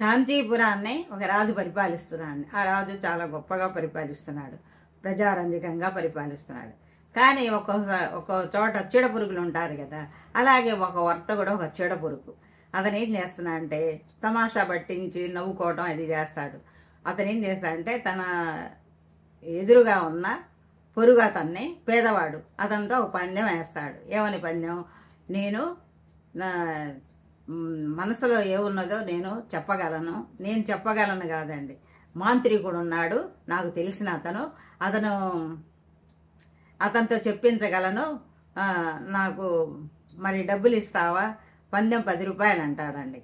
కాంచీపురాన్ని ఒక రాజు పరిపాలిస్తున్నాడు. ఆ రాజు చాలా గొప్పగా పరిపాలిస్తున్నాడు, ప్రజారంజకంగా పరిపాలిస్తున్నాడు. కానీ ఒక చోట చీడపురుగులు ఉంటారు కదా, అలాగే ఒక వర్తకుడు ఒక చీడపురుగు. అతను ఏం చేస్తున్నాడంటే తమాషా పట్టించి నవ్వుకోవటం అది చేస్తాడు. అతను ఏం చేస్తాడంటే తన ఎదురుగా ఉన్న పొరుగు అతన్ని పేదవాడు అతనితో ఒక పందెం వేస్తాడు. ఏమని పందెం? నేను మనసులో ఏమున్నదో నేను చెప్పగలను కాదండి, మాంత్రికుడు ఉన్నాడు నాకు తెలిసిన అతనితో చెప్పించగలను, నాకు మరి డబ్బులు ఇస్తావా? పందెం 10 రూపాయలు అంటాడండి.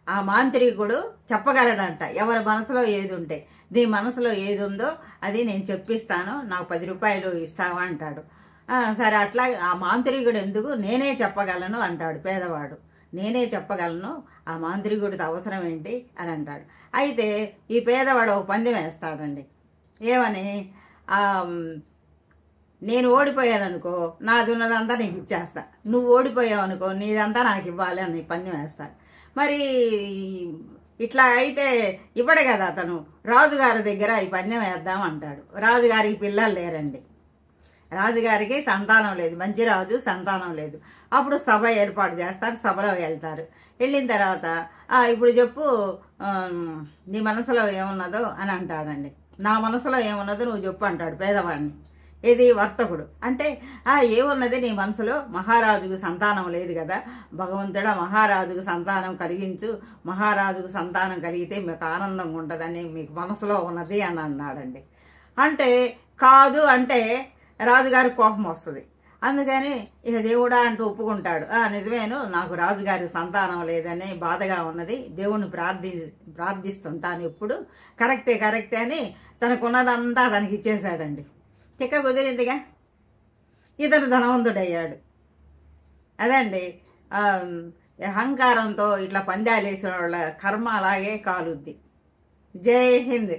ఆ మాంత్రికుడు చెప్పగలడంట ఎవరి మనసులో ఏది ఉంటే. నీ మనసులో ఏది ఉందో అది నేను చెప్పిస్తాను, నాకు 10 రూపాయలు ఇస్తావా అంటాడు. సరే అట్లా ఆ మాంత్రికుడు ఎందుకు, నేనే చెప్పగలను అంటాడు పేదవాడు. నేనే చెప్పగలను, ఆ మాంత్రికుడికి అవసరం ఏంటి అని అంటాడు. అయితే ఈ పేదవాడు ఒక పందెం వేస్తాడండి. ఏమని? నేను ఓడిపోయాననుకో నాది ఉన్నదంతా నీకు ఇచ్చేస్తా, నువ్వు ఓడిపోయావు అనుకో నీదంతా నాకు ఇవ్వాలి అని పందెం వేస్తాడు. మరి ఇట్లా అయితే ఇవ్వడు కదా అతను. రాజుగారి దగ్గర ఈ పందెం వేద్దాం అంటాడు. రాజుగారికి పిల్లలు లేరండి, రాజుగారికి సంతానం లేదు, మంచి రాజు సంతానం లేదు. అప్పుడు సభ ఏర్పాటు చేస్తారు, సభలో వెళ్తారు. వెళ్ళిన తర్వాత ఇప్పుడు చెప్పు నీ మనసులో ఏమున్నదో అని అంటాడండి. నా మనసులో ఏమున్నదో నువ్వు చెప్పు అంటాడు పేదవాడిని. ఇది వర్తకుడు. అంటే ఏమున్నది నీ మనసులో? మహారాజుకు సంతానం లేదు కదా, భగవంతుడా మహారాజుకు సంతానం కలిగించు, మహారాజుకు సంతానం కలిగితే మీకు ఆనందంగా ఉంటుందని మీకు మనసులో ఉన్నది అని అన్నాడండి. అంటే కాదు అంటే రాజుగారి కోపం వస్తుంది. అందుకని ఇక దేవుడా అంటూ ఒప్పుకుంటాడు. నిజమేను, నాకు రాజుగారి సంతానం లేదని బాధగా ఉన్నది, దేవుణ్ణి ప్రార్థిస్తుంటాను ఎప్పుడు, కరెక్టే అని తనకున్నదంతా తనకి ఇచ్చేశాడండి. తిక్క కుదిరిందిగా, ఇతను ధనవంతుడయ్యాడు. అదండి అహంకారంతో ఇట్లా పందాలు వేసిన వాళ్ళ కర్మ అలాగే కాలుద్ది. జై హింద్.